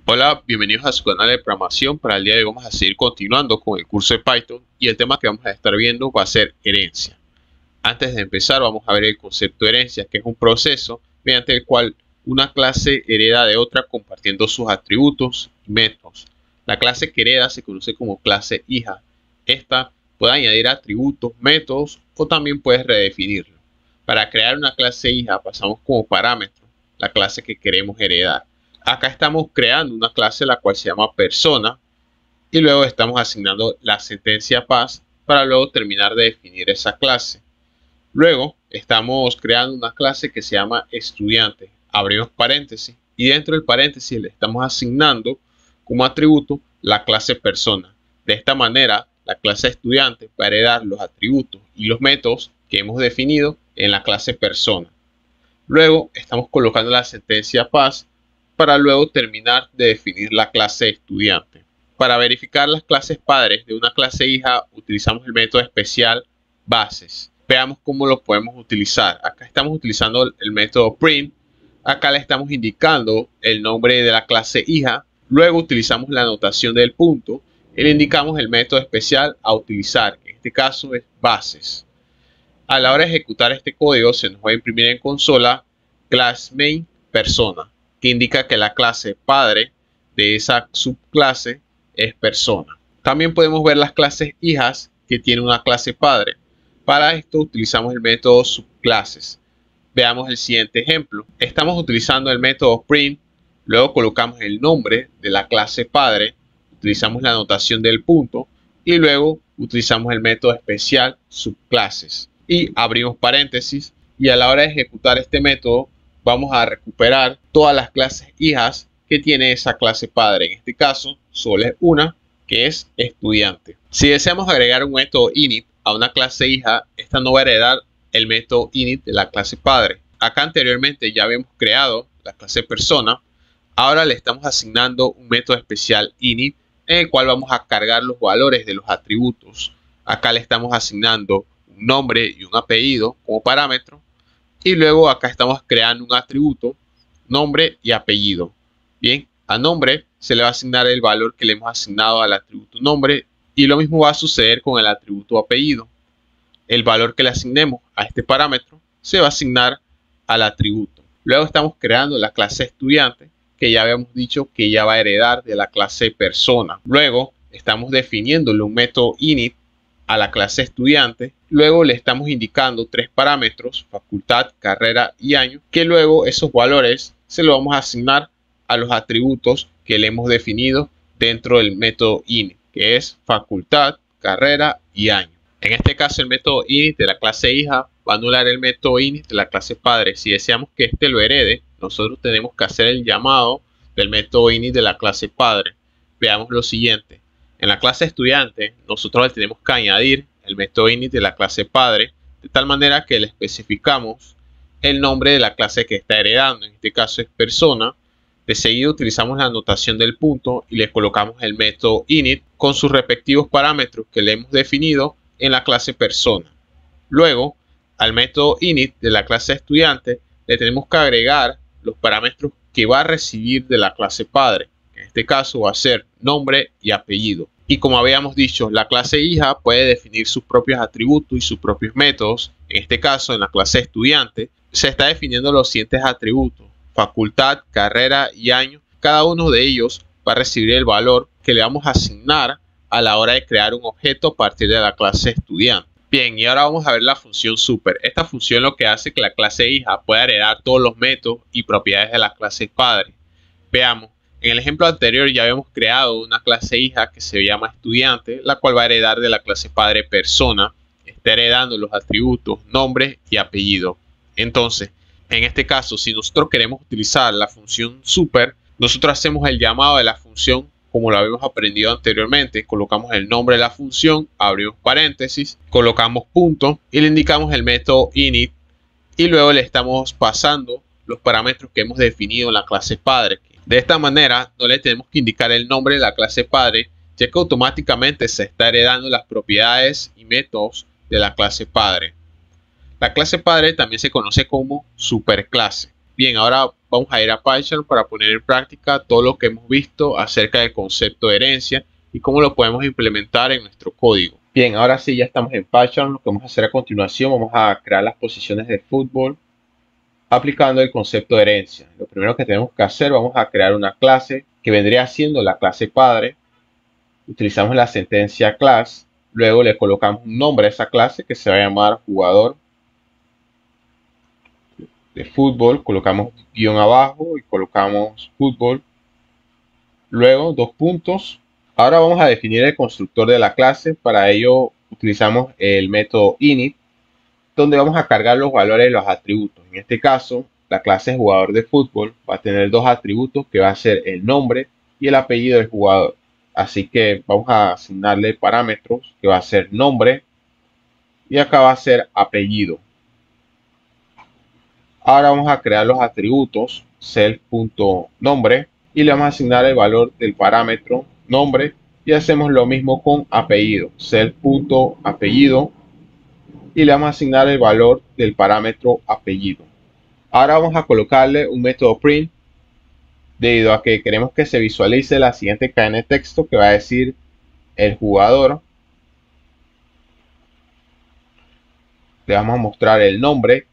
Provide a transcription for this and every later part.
Hola, bienvenidos a su canal de programación. Para el día de hoy vamos a seguir continuando con el curso de Python y el tema que vamos a estar viendo va a ser herencia. Antes de empezar vamos a ver el concepto de herencia, que es un proceso mediante el cual una clase hereda de otra compartiendo sus atributos y métodos. La clase que hereda se conoce como clase hija. Esta puede añadir atributos, métodos o también puedes redefinirlo. Para crear una clase hija pasamos como parámetro la clase que queremos heredar. Acá estamos creando una clase la cual se llama persona y luego estamos asignando la sentencia pass para luego terminar de definir esa clase. Luego estamos creando una clase que se llama estudiante. Abrimos paréntesis y dentro del paréntesis le estamos asignando como atributo la clase persona. De esta manera la clase estudiante va a heredar los atributos y los métodos que hemos definido en la clase persona. Luego estamos colocando la sentencia pass para luego terminar de definir la clase estudiante. Para verificar las clases padres de una clase hija utilizamos el método especial bases. Veamos cómo lo podemos utilizar. Acá estamos utilizando el método print. Acá le estamos indicando el nombre de la clase hija. Luego utilizamos la anotación del punto y le indicamos el método especial a utilizar. En este caso es bases. A la hora de ejecutar este código se nos va a imprimir en consola class main persona, que indica que la clase padre de esa subclase es persona. También podemos ver las clases hijas que tienen una clase padre. Para esto utilizamos el método subclases. Veamos el siguiente ejemplo. Estamos utilizando el método print, luego colocamos el nombre de la clase padre, utilizamos la anotación del punto y luego utilizamos el método especial subclases y abrimos paréntesis, y a la hora de ejecutar este método vamos a recuperar todas las clases hijas que tiene esa clase padre. En este caso solo es una, que es estudiante. Si deseamos agregar un método init a una clase hija, esta no va a heredar el método init de la clase padre. Acá anteriormente ya habíamos creado la clase persona. Ahora le estamos asignando un método especial init en el cual vamos a cargar los valores de los atributos. Acá le estamos asignando un nombre y un apellido como parámetro. Y luego acá estamos creando un atributo, nombre y apellido. Bien, a nombre se le va a asignar el valor que le hemos asignado al atributo nombre y lo mismo va a suceder con el atributo apellido. El valor que le asignemos a este parámetro se va a asignar al atributo. Luego estamos creando la clase estudiante, que ya habíamos dicho que ya va a heredar de la clase persona. Luego estamos definiéndole un método init a la clase estudiante. Luego le estamos indicando tres parámetros, facultad, carrera y año, que luego esos valores se los vamos a asignar a los atributos que le hemos definido dentro del método init, que es facultad, carrera y año. En este caso el método init de la clase hija va a anular el método init de la clase padre. Si deseamos que este lo herede, nosotros tenemos que hacer el llamado del método init de la clase padre. Veamos lo siguiente. En la clase estudiante, nosotros le tenemos que añadir el método init de la clase padre, de tal manera que le especificamos el nombre de la clase que está heredando. En este caso es persona. De seguido utilizamos la anotación del punto y le colocamos el método init con sus respectivos parámetros que le hemos definido en la clase persona. Luego, al método init de la clase estudiante le tenemos que agregar los parámetros que va a recibir de la clase padre. En este caso va a ser nombre y apellido. Y como habíamos dicho, la clase hija puede definir sus propios atributos y sus propios métodos. En este caso, en la clase estudiante, se está definiendo los siguientes atributos: facultad, carrera y año. Cada uno de ellos va a recibir el valor que le vamos a asignar a la hora de crear un objeto a partir de la clase estudiante. Bien, y ahora vamos a ver la función super. Esta función lo que hace que la clase hija pueda heredar todos los métodos y propiedades de la clase padre. Veamos. En el ejemplo anterior ya habíamos creado una clase hija que se llama estudiante, la cual va a heredar de la clase padre persona. Está heredando los atributos nombre y apellido. Entonces, en este caso, si nosotros queremos utilizar la función super, nosotros hacemos el llamado de la función como lo habíamos aprendido anteriormente. Colocamos el nombre de la función, abrimos paréntesis, colocamos punto y le indicamos el método init y luego le estamos pasando los parámetros que hemos definido en la clase padre. De esta manera no le tenemos que indicar el nombre de la clase padre, ya que automáticamente se está heredando las propiedades y métodos de la clase padre. La clase padre también se conoce como superclase. Bien, ahora vamos a ir a Python para poner en práctica todo lo que hemos visto acerca del concepto de herencia y cómo lo podemos implementar en nuestro código. Bien, ahora sí ya estamos en Python. Lo que vamos a hacer a continuación, vamos a crear las posiciones de fútbol aplicando el concepto de herencia. Lo primero que tenemos que hacer, vamos a crear una clase que vendría siendo la clase padre. Utilizamos la sentencia class, luego le colocamos un nombre a esa clase que se va a llamar jugador de fútbol, colocamos guión abajo y colocamos fútbol, luego dos puntos. Ahora vamos a definir el constructor de la clase. Para ello utilizamos el método init, donde vamos a cargar los valores de los atributos. En este caso, la clase jugador de fútbol va a tener dos atributos que va a ser el nombre y el apellido del jugador. Así que vamos a asignarle parámetros que va a ser nombre y acá va a ser apellido. Ahora vamos a crear los atributos self.nombre y le vamos a asignar el valor del parámetro nombre y hacemos lo mismo con apellido, self.apellido y le vamos a asignar el valor del parámetro apellido. Ahora vamos a colocarle un método print debido a que queremos que se visualice la siguiente cadena de texto que va a decir el jugador. Le vamos a mostrar el nombre,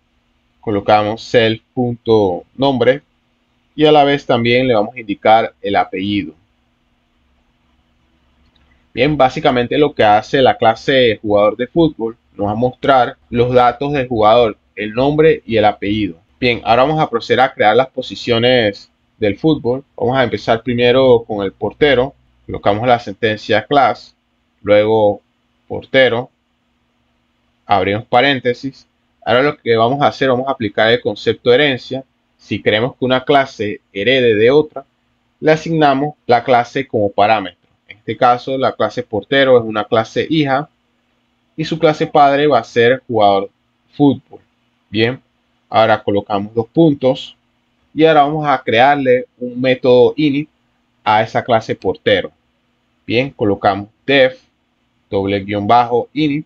colocamos self.nombre y a la vez también le vamos a indicar el apellido. Bien, básicamente lo que hace la clase jugador de fútbol nos va a mostrar los datos del jugador, el nombre y el apellido. Bien, ahora vamos a proceder a crear las posiciones del fútbol. Vamos a empezar primero con el portero. Colocamos la sentencia class, luego portero, abrimos paréntesis. Ahora lo que vamos a hacer, vamos a aplicar el concepto de herencia. Si queremos que una clase herede de otra, le asignamos la clase como parámetro. En este caso, la clase portero es una clase hija y su clase padre va a ser jugador fútbol. Bien, ahora colocamos dos puntos y ahora vamos a crearle un método init a esa clase portero. Bien, colocamos def doble guión bajo init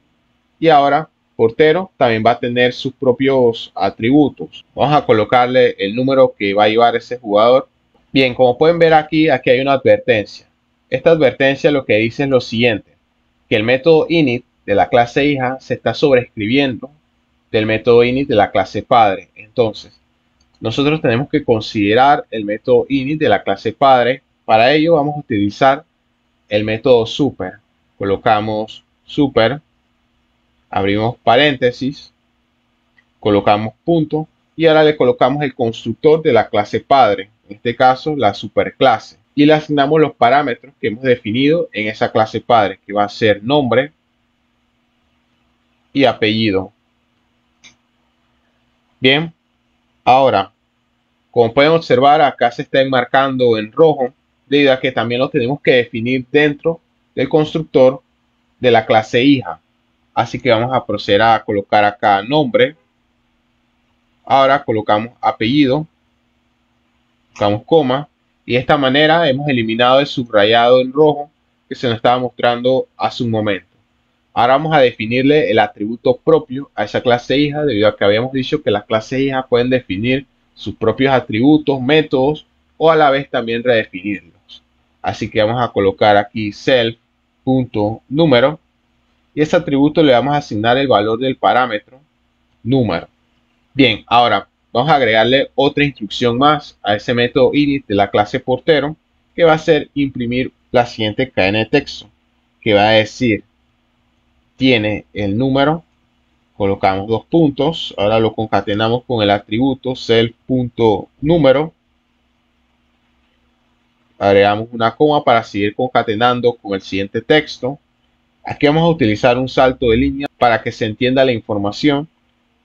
y ahora portero también va a tener sus propios atributos. Vamos a colocarle el número que va a llevar ese jugador. Bien, como pueden ver aquí hay una advertencia. Esta advertencia lo que dice es lo siguiente, que el método init de la clase hija se está sobreescribiendo del método init de la clase padre. Entonces, nosotros tenemos que considerar el método init de la clase padre. Para ello vamos a utilizar el método super. Colocamos super, abrimos paréntesis, colocamos punto y ahora le colocamos el constructor de la clase padre, en este caso la superclase, y le asignamos los parámetros que hemos definido en esa clase padre, que va a ser nombre y apellido. Bien, ahora, como pueden observar, acá se está enmarcando en rojo, debido a que también lo tenemos que definir dentro del constructor de la clase hija. Así que vamos a proceder a colocar acá nombre. Ahora colocamos apellido, colocamos coma y de esta manera hemos eliminado el subrayado en rojo que se nos estaba mostrando hace un momento. Ahora vamos a definirle el atributo propio a esa clase hija, debido a que habíamos dicho que las clases hijas pueden definir sus propios atributos, métodos o a la vez también redefinirlos. Así que vamos a colocar aquí self.número y ese atributo le vamos a asignar el valor del parámetro número. Bien, ahora vamos a agregarle otra instrucción más a ese método init de la clase portero, que va a ser imprimir la siguiente cadena de texto, que va a decir tiene el número, colocamos dos puntos, ahora lo concatenamos con el atributo self.número, agregamos una coma para seguir concatenando con el siguiente texto. Aquí vamos a utilizar un salto de línea para que se entienda la información.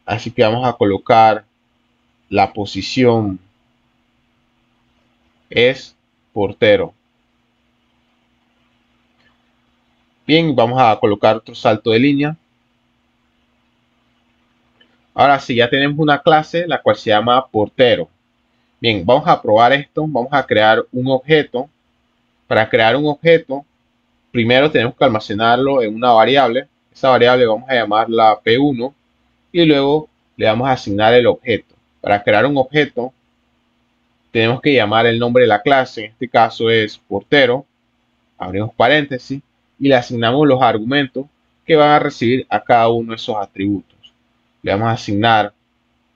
Así que vamos a colocar la posición es portero. Bien, vamos a colocar otro salto de línea. Ahora sí, ya tenemos una clase la cual se llama portero. Bien, vamos a probar esto. Vamos a crear un objeto. Para crear un objeto, primero tenemos que almacenarlo en una variable. Esa variable vamos a llamarla P1 y luego le vamos a asignar el objeto. Para crear un objeto tenemos que llamar el nombre de la clase, en este caso es portero, abrimos paréntesis, y le asignamos los argumentos que van a recibir a cada uno de esos atributos. Le vamos a asignar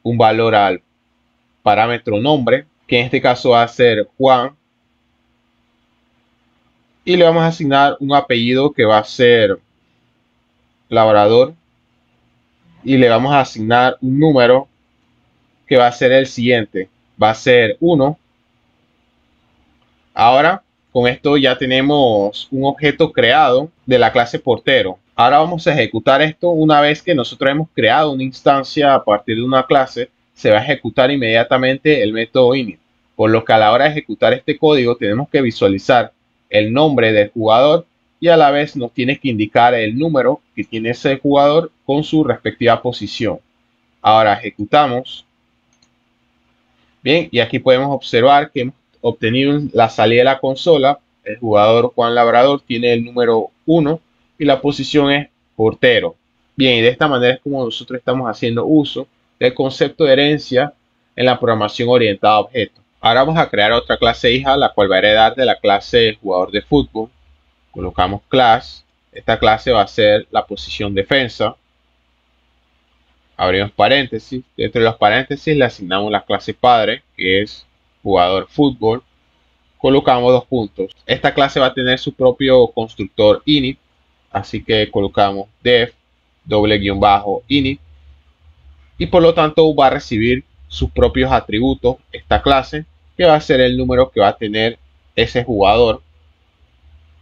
un valor al parámetro nombre, que en este caso va a ser Juan, y le vamos a asignar un apellido que va a ser Labrador, y le vamos a asignar un número que va a ser el siguiente, va a ser 1. Ahora con esto ya tenemos un objeto creado de la clase portero. Ahora vamos a ejecutar esto. Una vez que nosotros hemos creado una instancia a partir de una clase, se va a ejecutar inmediatamente el método init, por lo que a la hora de ejecutar este código tenemos que visualizar el nombre del jugador y a la vez nos tiene que indicar el número que tiene ese jugador con su respectiva posición. Ahora ejecutamos. Bien, y aquí podemos observar que hemos obtenido la salida de la consola. El jugador Juan Labrador tiene el número 1 y la posición es portero. Bien, y de esta manera es como nosotros estamos haciendo uso del concepto de herencia en la programación orientada a objetos. Ahora vamos a crear otra clase hija, la cual va a heredar de la clase jugador de fútbol. Colocamos class. Esta clase va a ser la posición defensa. Abrimos paréntesis. Dentro de los paréntesis le asignamos la clase padre, que es jugador fútbol. Colocamos 2 puntos. Esta clase va a tener su propio constructor init, así que colocamos def _init y por lo tanto va a recibir sus propios atributos esta clase, que va a ser el número que va a tener ese jugador.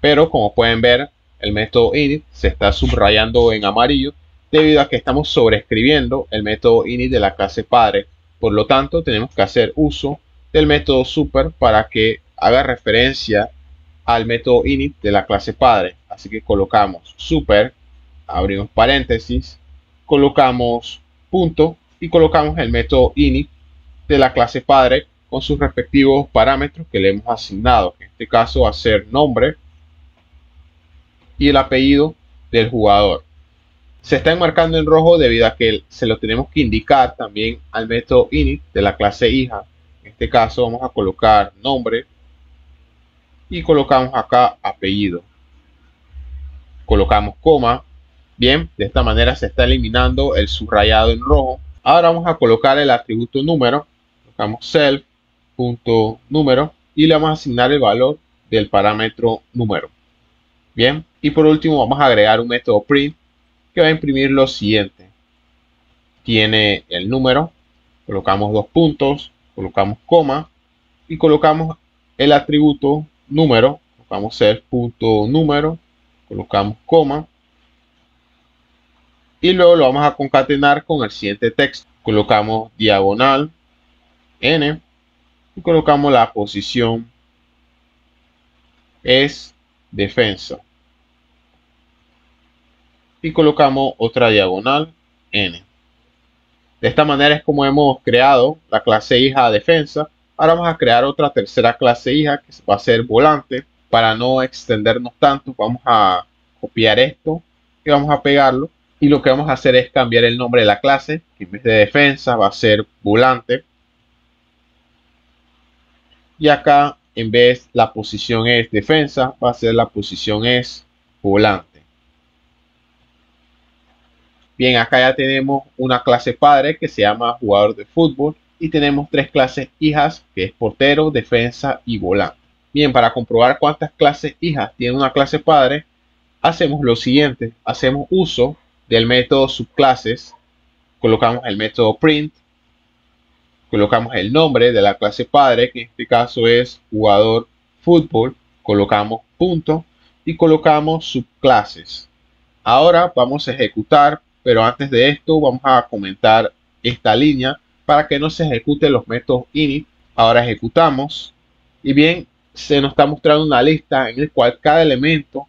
Pero como pueden ver, el método init se está subrayando en amarillo debido a que estamos sobreescribiendo el método init de la clase padre. Por lo tanto, tenemos que hacer uso del método super para que haga referencia al método init de la clase padre. Así que colocamos super, abrimos paréntesis, colocamos punto y colocamos el método init de la clase padre con sus respectivos parámetros que le hemos asignado. En este caso va a ser nombre y el apellido del jugador. Se está enmarcando en rojo debido a que se lo tenemos que indicar también al método init de la clase hija. En este caso vamos a colocar nombre y colocamos acá apellido. Colocamos coma. Bien, de esta manera se está eliminando el subrayado en rojo. Ahora vamos a colocar el atributo número. Colocamos self.número y le vamos a asignar el valor del parámetro número. Bien, y por último vamos a agregar un método print que va a imprimir lo siguiente. Tiene el número, colocamos 2 puntos, colocamos coma y colocamos el atributo número, colocamos self.número, colocamos coma y luego lo vamos a concatenar con el siguiente texto. Colocamos diagonal n y colocamos la posición es defensa y colocamos otra diagonal n. De esta manera es como hemos creado la clase hija defensa. Ahora vamos a crear otra tercera clase hija que va a ser volante. Para no extendernos tanto, vamos a copiar esto y vamos a pegarlo. Y lo que vamos a hacer es cambiar el nombre de la clase, que en vez de defensa va a ser volante. Y acá en vez la posición es defensa, va a ser la posición es volante. Bien, acá ya tenemos una clase padre que se llama jugador de fútbol y tenemos 3 clases hijas que es portero, defensa y volante. Bien, para comprobar cuántas clases hijas tiene una clase padre, hacemos lo siguiente. Hacemos uso del método subclases, colocamos el método print, colocamos el nombre de la clase padre, que en este caso es jugador fútbol, colocamos punto y colocamos subclases. Ahora vamos a ejecutar, pero antes de esto vamos a comentar esta línea para que no se ejecuten los métodos init. Ahora ejecutamos y bien, se nos está mostrando una lista en la cual cada elemento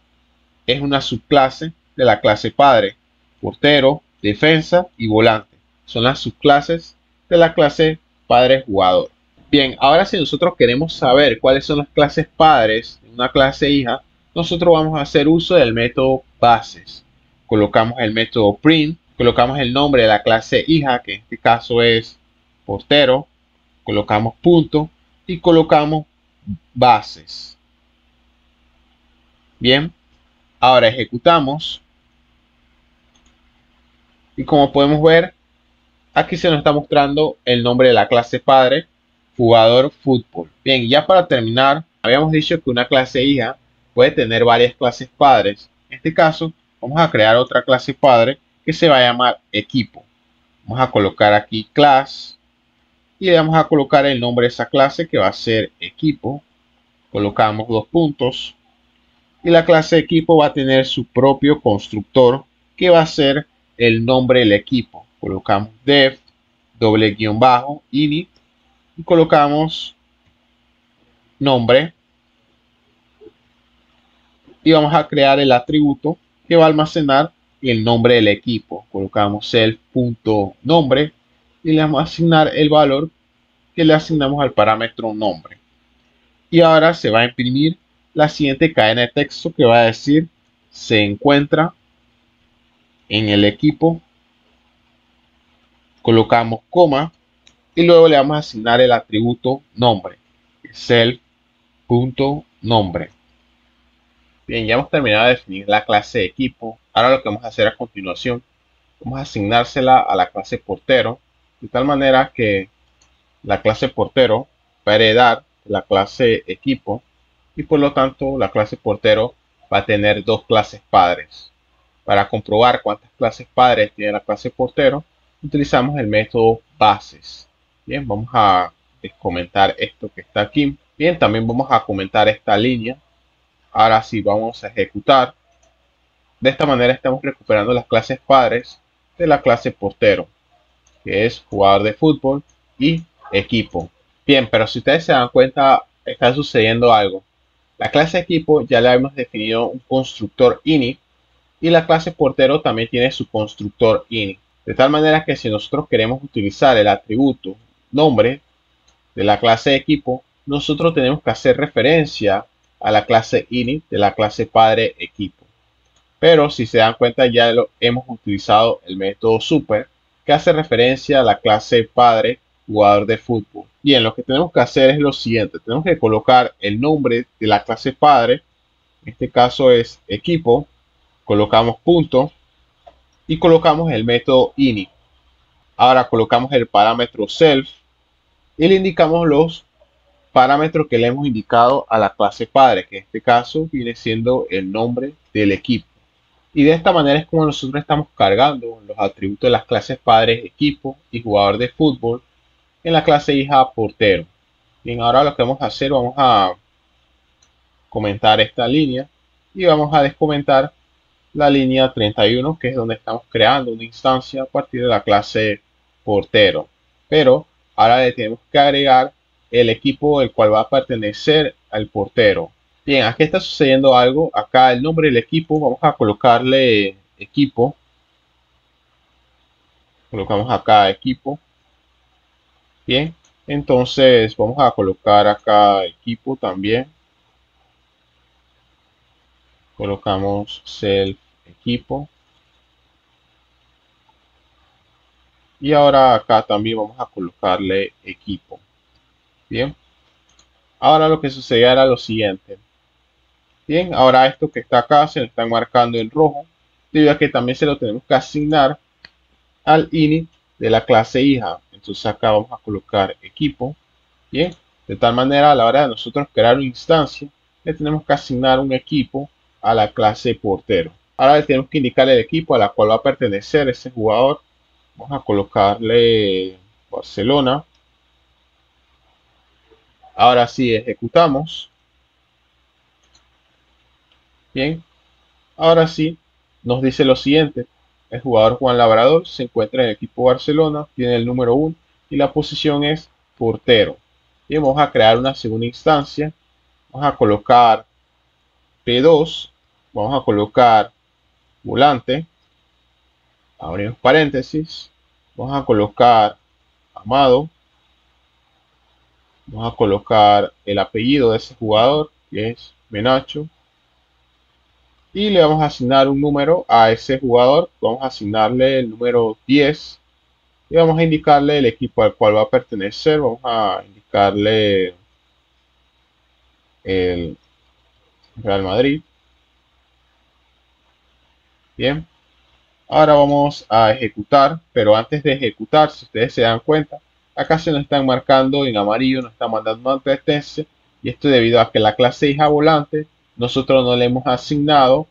es una subclase de la clase padre. Portero, defensa y volante son las subclases de la clase padre jugador. Bien, ahora si nosotros queremos saber cuáles son las clases padres de una clase hija, nosotros vamos a hacer uso del método bases. Colocamos el método print, colocamos el nombre de la clase hija, que en este caso es portero, colocamos punto y colocamos bases. Bien, ahora ejecutamos y como podemos ver, aquí se nos está mostrando el nombre de la clase padre, jugador fútbol. Bien, ya para terminar, habíamos dicho que una clase hija puede tener varias clases padres. En este caso, vamos a crear otra clase padre que se va a llamar equipo. Vamos a colocar aquí class y le vamos a colocar el nombre de esa clase que va a ser equipo. Colocamos 2 puntos y la clase equipo va a tener su propio constructor que va a ser el nombre del equipo. Colocamos def doble guión bajo init y colocamos nombre y vamos a crear el atributo que va a almacenar el nombre del equipo. Colocamos self.nombre y le vamos a asignar el valor que le asignamos al parámetro nombre. Y ahora se va a imprimir la siguiente cadena de texto que va a decir se encuentra en el equipo. Colocamos coma y luego le vamos a asignar el atributo nombre, self.nombre. Bien, ya hemos terminado de definir la clase de equipo. Ahora lo que vamos a hacer a continuación, vamos a asignársela a la clase portero, de tal manera que la clase portero va a heredar la clase equipo y por lo tanto la clase portero va a tener 2 clases padres. Para comprobar cuántas clases padres tiene la clase portero, utilizamos el método bases. Bien, vamos a comentar esto que está aquí. Bien, también vamos a comentar esta línea. Ahora sí vamos a ejecutar. De esta manera estamos recuperando las clases padres de la clase portero, que es jugador de fútbol y equipo. Bien, pero si ustedes se dan cuenta, está sucediendo algo. La clase equipo ya le hemos definido un constructor init y la clase portero también tiene su constructor init. De tal manera que si nosotros queremos utilizar el atributo nombre de la clase equipo, nosotros tenemos que hacer referencia a la clase init de la clase padre equipo. Pero si se dan cuenta ya hemos utilizado el método super que hace referencia a la clase padre jugador de fútbol. Bien, lo que tenemos que hacer es lo siguiente. Tenemos que colocar el nombre de la clase padre. En este caso es equipo. Colocamos punto y colocamos el método init. Ahora colocamos el parámetro self y le indicamos los parámetros que le hemos indicado a la clase padre, que en este caso viene siendo el nombre del equipo. Y de esta manera es como nosotros estamos cargando los atributos de las clases padres equipo y jugador de fútbol en la clase hija portero. Bien, ahora lo que vamos a hacer, vamos a comentar esta línea y vamos a descomentar la línea 31, que es donde estamos creando una instancia a partir de la clase portero. Pero ahora le tenemos que agregar el equipo el cual va a pertenecer al portero. Bien, aquí está sucediendo algo. Acá el nombre del equipo, vamos a colocarle equipo. Colocamos acá equipo. Bien, entonces vamos a colocar acá equipo también. Colocamos self equipo. Y ahora acá también vamos a colocarle equipo. Bien. Ahora lo que sucedía era lo siguiente. Bien, ahora esto que está acá se lo están marcando en rojo, debido a que también se lo tenemos que asignar al init de la clase hija. Entonces acá vamos a colocar equipo. Bien, de tal manera a la hora de nosotros crear una instancia, le tenemos que asignar un equipo a la clase portero. Ahora le tenemos que indicar el equipo a la cual va a pertenecer ese jugador. Vamos a colocarle Barcelona. Ahora sí ejecutamos. Bien, ahora sí nos dice lo siguiente. El jugador Juan Labrador se encuentra en el equipo Barcelona, tiene el número 1 y la posición es portero. Bien, vamos a crear una segunda instancia. Vamos a colocar P2. Vamos a colocar volante. Abrimos paréntesis. Vamos a colocar Amado. Vamos a colocar el apellido de ese jugador, que es Menacho. Y le vamos a asignar un número a ese jugador. Vamos a asignarle el número 10. Y vamos a indicarle el equipo al cual va a pertenecer. Vamos a indicarle el Real Madrid. Bien, ahora vamos a ejecutar, pero antes de ejecutar, si ustedes se dan cuenta, acá se nos están marcando en amarillo, nos están mandando una advertencia, y esto debido a que la clase hija volante nosotros no le hemos asignado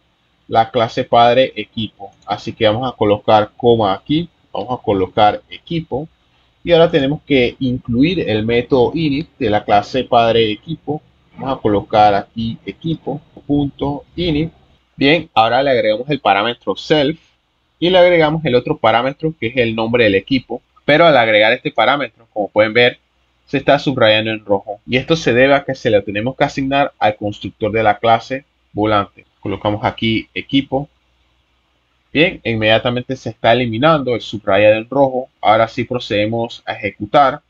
la clase padre equipo. Así que vamos a colocar coma aquí, vamos a colocar equipo, y ahora tenemos que incluir el método init de la clase padre equipo. Vamos a colocar aquí equipo.init. Bien, ahora le agregamos el parámetro self y le agregamos el otro parámetro que es el nombre del equipo. Pero al agregar este parámetro, como pueden ver, se está subrayando en rojo. Y esto se debe a que se le tenemos que asignar al constructor de la clase volante. Colocamos aquí equipo. Bien, inmediatamente se está eliminando el subrayado en rojo. Ahora sí procedemos a ejecutar.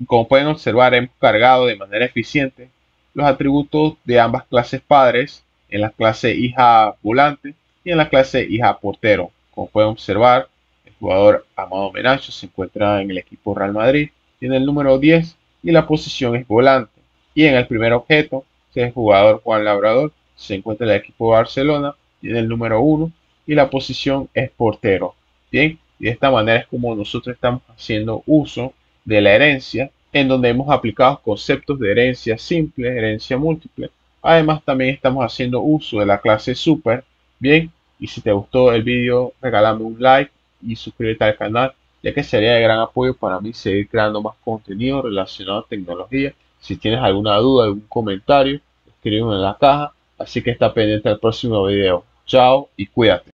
Como pueden observar, hemos cargado de manera eficiente los atributos de ambas clases padres en la clase hija volante y en la clase hija portero. Como pueden observar, el jugador Amado Menacho se encuentra en el equipo Real Madrid, tiene el número 10 y la posición es volante. Y en el primer objeto, que es el jugador Juan Labrador, se encuentra en el equipo Barcelona, tiene el número 1 y la posición es portero. Bien, y de esta manera es como nosotros estamos haciendo uso de la herencia, en donde hemos aplicado conceptos de herencia simple, herencia múltiple. Además, también estamos haciendo uso de la clase super. Bien, y si te gustó el vídeo, regálame un like y suscríbete al canal, ya que sería de gran apoyo para mí seguir creando más contenido relacionado a tecnología. Si tienes alguna duda, algún comentario, escríbeme en la caja. Así que está pendiente del próximo video. Chao y cuídate.